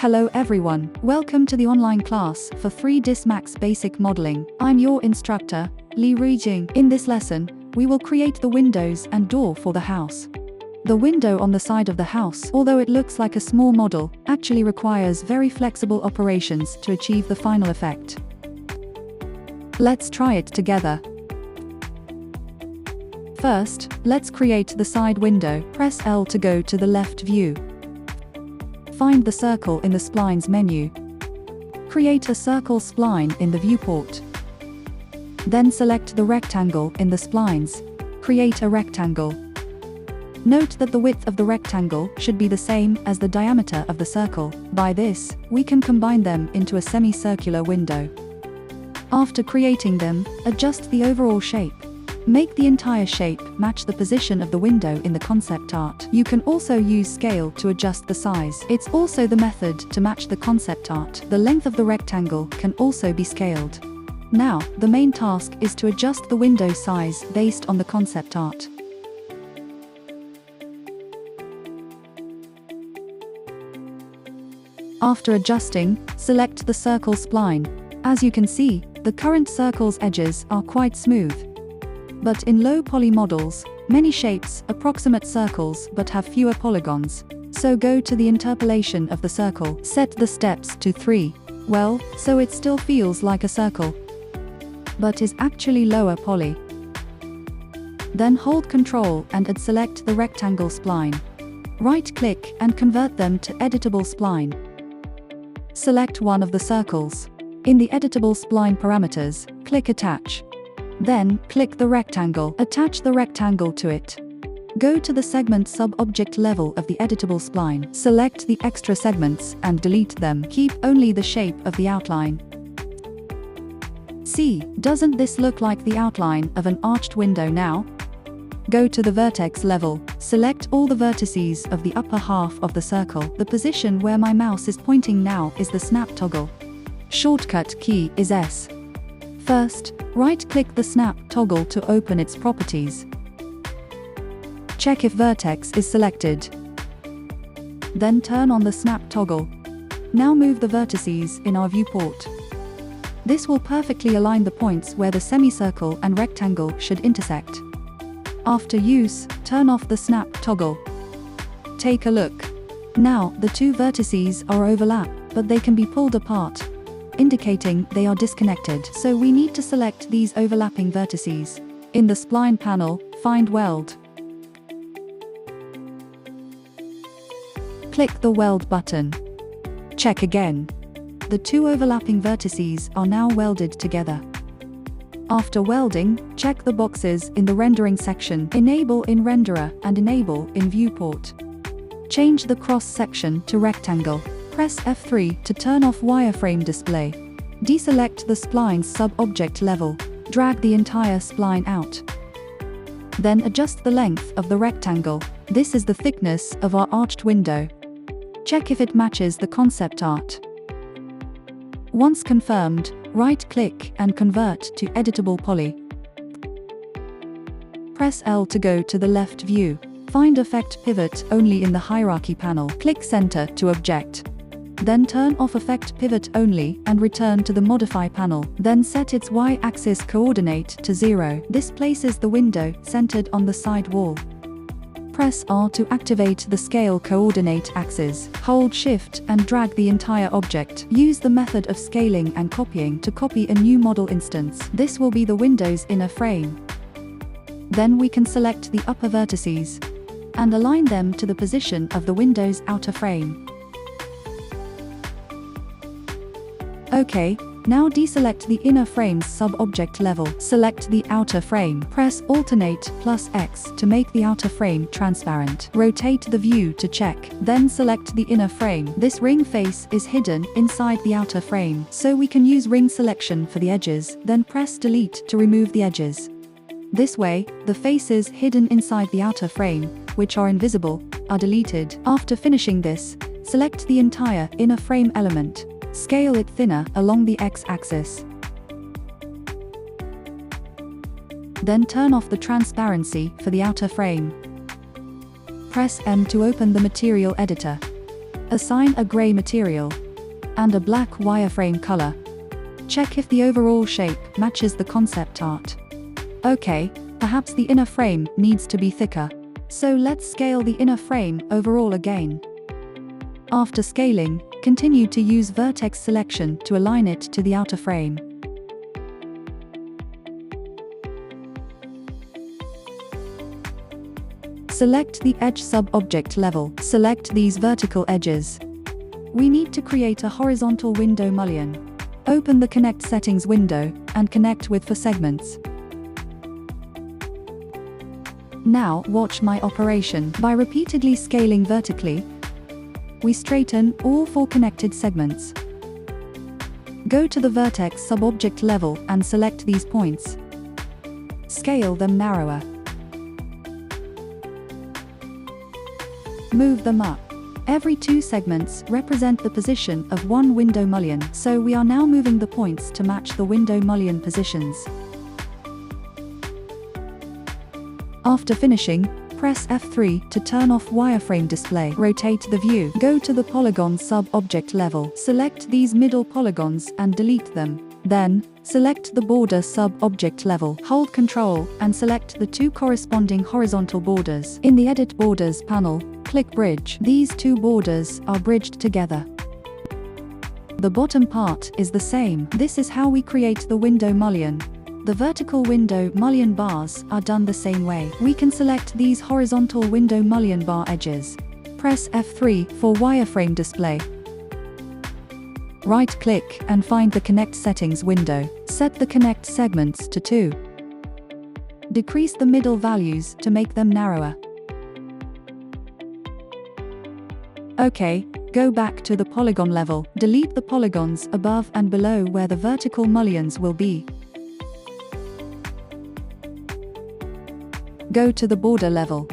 Hello everyone, welcome to the online class for 3ds Max Basic Modeling. I'm your instructor, Li Ruijing. In this lesson, we will create the windows and door for the house. The window on the side of the house, although it looks like a small model, actually requires very flexible operations to achieve the final effect. Let's try it together. First, let's create the side window. Press L to go to the left view. Find the circle in the splines menu. Create a circle spline in the viewport. Then select the rectangle in the splines. Create a rectangle. Note that the width of the rectangle should be the same as the diameter of the circle. By this, we can combine them into a semicircular window. After creating them, adjust the overall shape. Make the entire shape match the position of the window in the concept art. You can also use scale to adjust the size. It's also the method to match the concept art. The length of the rectangle can also be scaled. Now, the main task is to adjust the window size based on the concept art. After adjusting, select the circle spline. As you can see, the current circle's edges are quite smooth. But in low poly models, many shapes approximate circles but have fewer polygons. So go to the interpolation of the circle. Set the steps to 3. Well, so it still feels like a circle, but is actually lower poly. Then hold Ctrl and select the rectangle spline. Right-click and convert them to editable spline. Select one of the circles. In the editable spline parameters, click Attach. Then, click the rectangle. Attach the rectangle to it. Go to the segment sub-object level of the editable spline. Select the extra segments and delete them. Keep only the shape of the outline. See, doesn't this look like the outline of an arched window now? Go to the vertex level. Select all the vertices of the upper half of the circle. The position where my mouse is pointing now is the snap toggle. Shortcut key is S. First, right-click the snap toggle to open its properties. Check if vertex is selected. Then turn on the snap toggle. Now move the vertices in our viewport. This will perfectly align the points where the semicircle and rectangle should intersect. After use, turn off the snap toggle. Take a look. Now, the two vertices are overlap, but they can be pulled apart, indicating they are disconnected. So we need to select these overlapping vertices. In the spline panel, find Weld. Click the Weld button. Check again. The two overlapping vertices are now welded together. After welding, check the boxes in the rendering section. Enable in Renderer and enable in Viewport. Change the cross section to rectangle. Press F3 to turn off wireframe display. Deselect the spline's sub-object level. Drag the entire spline out. Then adjust the length of the rectangle. This is the thickness of our arched window. Check if it matches the concept art. Once confirmed, right-click and convert to editable poly. Press L to go to the left view. Find Effect Pivot only in the hierarchy panel. Click Center to object. Then turn off Effect Pivot only and return to the Modify panel. Then set its Y-axis coordinate to 0. This places the window centered on the side wall. Press R to activate the Scale Coordinate axis. Hold Shift and drag the entire object. Use the method of scaling and copying to copy a new model instance. This will be the window's inner frame. Then we can select the upper vertices and align them to the position of the window's outer frame. OK, now deselect the inner frame's sub-object level. Select the outer frame. Press Alternate plus X to make the outer frame transparent. Rotate the view to check. Then select the inner frame. This ring face is hidden inside the outer frame, so we can use ring selection for the edges, then press Delete to remove the edges. This way, the faces hidden inside the outer frame, which are invisible, are deleted. After finishing this, select the entire inner frame element. Scale it thinner along the X-axis. Then turn off the transparency for the outer frame. Press M to open the material editor. Assign a gray material and a black wireframe color. Check if the overall shape matches the concept art. Okay, perhaps the inner frame needs to be thicker. So let's scale the inner frame overall again. After scaling, continue to use vertex selection to align it to the outer frame. Select the edge sub-object level. Select these vertical edges. We need to create a horizontal window mullion. Open the Connect Settings window and connect with for segments. Now watch my operation. By repeatedly scaling vertically, we straighten all 4 connected segments. Go to the vertex sub-object level and select these points. Scale them narrower. Move them up. Every 2 segments represent the position of 1 window mullion, so we are now moving the points to match the window mullion positions. After finishing, press F3 to turn off wireframe display. Rotate the view. Go to the polygon sub-object level. Select these middle polygons and delete them. Then, select the border sub-object level. Hold Ctrl and select the 2 corresponding horizontal borders. In the Edit Borders panel, click Bridge. These 2 borders are bridged together. The bottom part is the same. This is how we create the window mullion. The vertical window mullion bars are done the same way. We can select these horizontal window mullion bar edges. Press F3 for wireframe display. Right-click and find the Connect Settings window. Set the connect segments to 2. Decrease the middle values to make them narrower. OK, go back to the polygon level. Delete the polygons above and below where the vertical mullions will be. Go to the border level.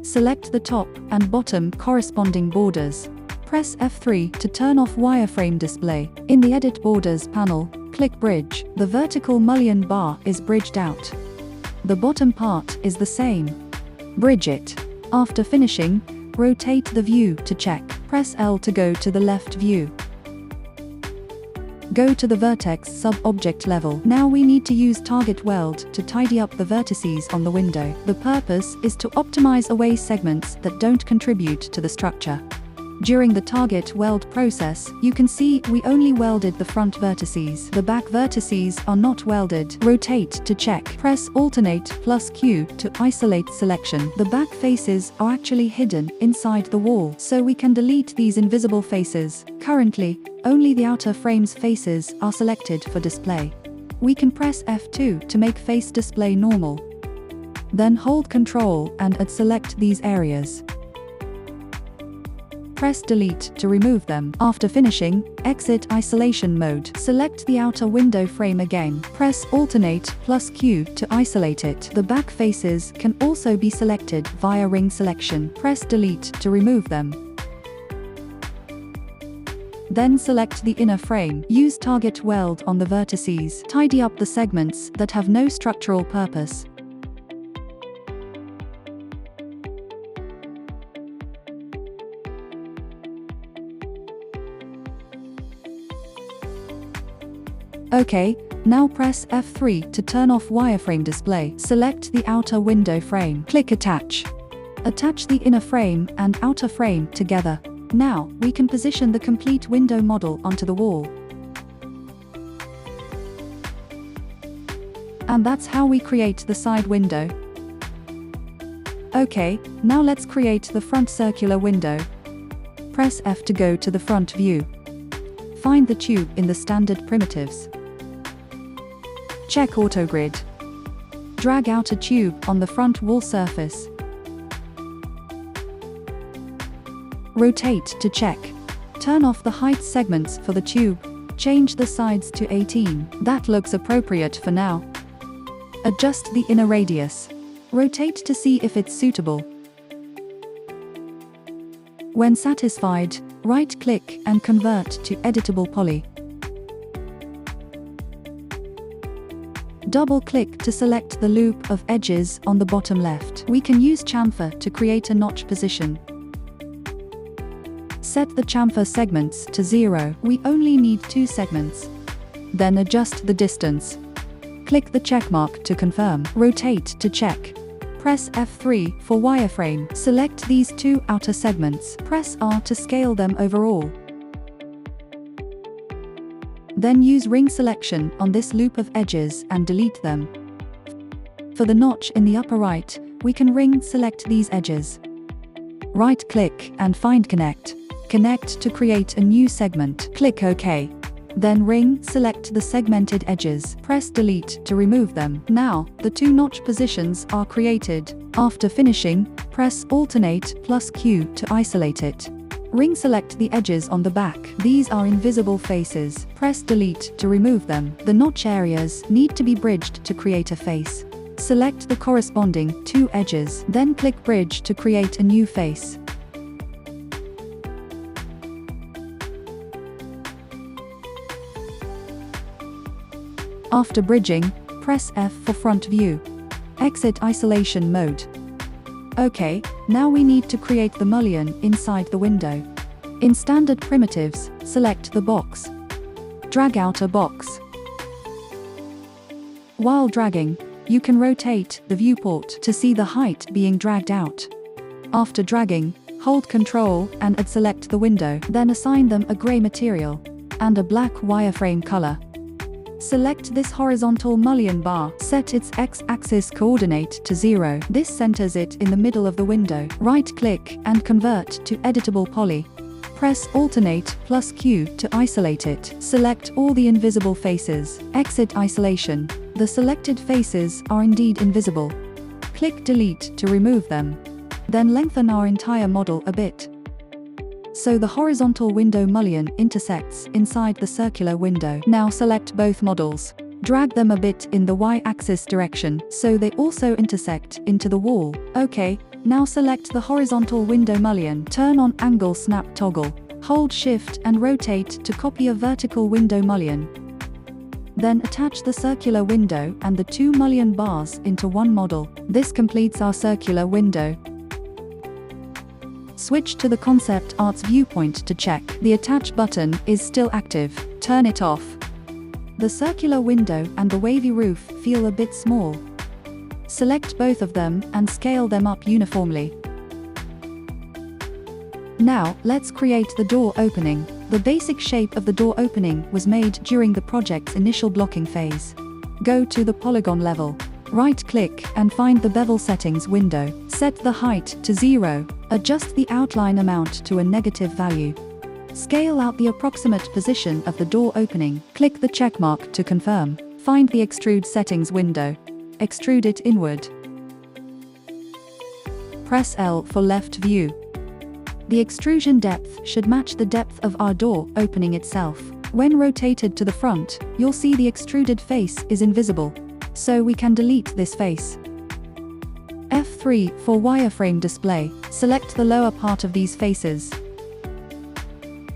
Select the top and bottom corresponding borders. Press F3 to turn off wireframe display. In the Edit Borders panel, click Bridge. The vertical mullion bar is bridged out. The bottom part is the same. Bridge it. After finishing, rotate the view to check. Press L to go to the left view. Go to the vertex sub-object level. Now we need to use Target Weld to tidy up the vertices on the window. The purpose is to optimize away segments that don't contribute to the structure. During the Target Weld process, you can see we only welded the front vertices. The back vertices are not welded. Rotate to check. Press Alternate plus Q to isolate selection. The back faces are actually hidden inside the wall, so we can delete these invisible faces. Currently, only the outer frame's faces are selected for display. We can press F2 to make face display normal. Then hold Ctrl and select these areas. Press Delete to remove them. After finishing, exit isolation mode. Select the outer window frame again. Press Alternate plus Q to isolate it. The back faces can also be selected via ring selection. Press Delete to remove them. Then select the inner frame. Use Target Weld on the vertices. Tidy up the segments that have no structural purpose. OK, now press F3 to turn off wireframe display. Select the outer window frame. Click Attach. Attach the inner frame and outer frame together. Now, we can position the complete window model onto the wall. And that's how we create the side window. OK, now let's create the front circular window. Press F to go to the front view. Find the tube in the standard primitives. Check AutoGrid. Drag out a tube on the front wall surface. Rotate to check. Turn off the height segments for the tube. Change the sides to 18. That looks appropriate for now. Adjust the inner radius. Rotate to see if it's suitable. When satisfied, right-click and convert to Editable Poly. Double-click to select the loop of edges on the bottom left. We can use chamfer to create a notch position. Set the chamfer segments to 0. We only need 2 segments. Then adjust the distance. Click the checkmark to confirm. Rotate to check. Press F3 for wireframe. Select these 2 outer segments. Press R to scale them overall. Then use ring selection on this loop of edges and delete them. For the notch in the upper right, we can ring select these edges. Right-click and find Connect. Connect to create a new segment. Click OK. Then ring select the segmented edges. Press Delete to remove them. Now, the 2 notch positions are created. After finishing, press Alternate plus Q to isolate it. Ring select the edges on the back. These are invisible faces. Press Delete to remove them. The notch areas need to be bridged to create a face. Select the corresponding 2 edges, then click Bridge to create a new face. After bridging, press F for front view. Exit isolation mode. OK, now we need to create the mullion inside the window. In Standard Primitives, select the box. Drag out a box. While dragging, you can rotate the viewport to see the height being dragged out. After dragging, hold Ctrl and select the window, then assign them a gray material and a black wireframe color. Select this horizontal mullion bar, set its x-axis coordinate to 0. This centers it in the middle of the window. Right-click and convert to editable poly. Press Alternate plus Q to isolate it. Select all the invisible faces. Exit isolation. The selected faces are indeed invisible. Click Delete to remove them. Then lengthen our entire model a bit, so the horizontal window mullion intersects inside the circular window. Now select both models. Drag them a bit in the y-axis direction, so they also intersect into the wall. OK, now select the horizontal window mullion. Turn on Angle Snap toggle. Hold Shift and rotate to copy a vertical window mullion. Then attach the circular window and the 2 mullion bars into one model. This completes our circular window. Switch to the Concept Art's viewpoint to check. The Attach button is still active. Turn it off. The circular window and the wavy roof feel a bit small. Select both of them and scale them up uniformly. Now, let's create the door opening. The basic shape of the door opening was made during the project's initial blocking phase. Go to the polygon level. Right-click and find the bevel settings window. Set the height to 0. Adjust the outline amount to a negative value. Scale out the approximate position of the door opening. Click the checkmark to confirm. Find the Extrude settings window. Extrude it inward. Press L for left view. The extrusion depth should match the depth of our door opening itself. When rotated to the front, you'll see the extruded face is invisible, so we can delete this face. F3 for wireframe display. Select the lower part of these faces.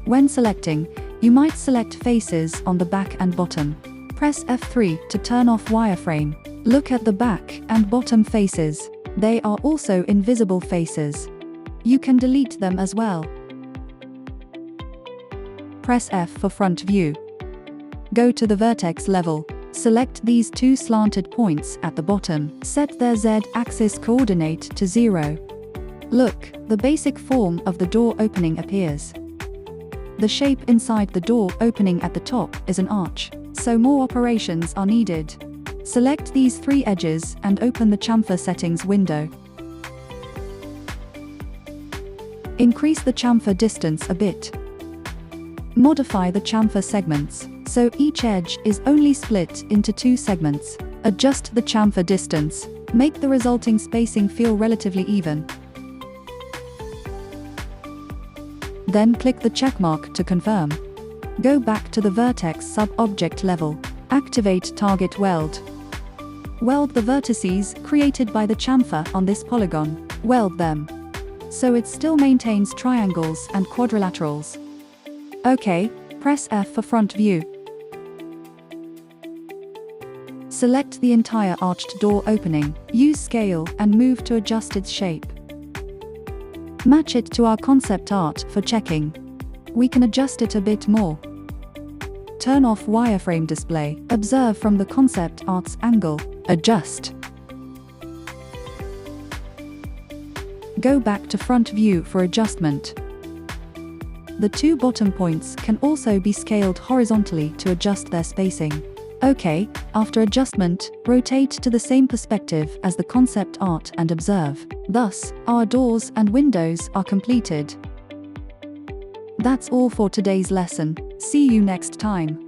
When selecting, you might select faces on the back and bottom. Press F3 to turn off wireframe. Look at the back and bottom faces. They are also invisible faces. You can delete them as well. Press F for front view. Go to the vertex level. Select these 2 slanted points at the bottom. Set their z-axis coordinate to 0. Look, the basic form of the door opening appears. The shape inside the door opening at the top is an arch, so more operations are needed. Select these 3 edges and open the chamfer settings window. Increase the chamfer distance a bit. Modify the chamfer segments, so each edge is only split into 2 segments. Adjust the chamfer distance. Make the resulting spacing feel relatively even. Then click the checkmark to confirm. Go back to the vertex sub-object level. Activate Target Weld. Weld the vertices created by the chamfer on this polygon. Weld them, so it still maintains triangles and quadrilaterals. OK, press F for front view. Select the entire arched door opening. Use scale and move to adjust its shape. Match it to our concept art for checking. We can adjust it a bit more. Turn off wireframe display. Observe from the concept art's angle. Adjust. Go back to front view for adjustment. The two bottom points can also be scaled horizontally to adjust their spacing. OK, after adjustment, rotate to the same perspective as the concept art and observe. Thus, our doors and windows are completed. That's all for today's lesson. See you next time.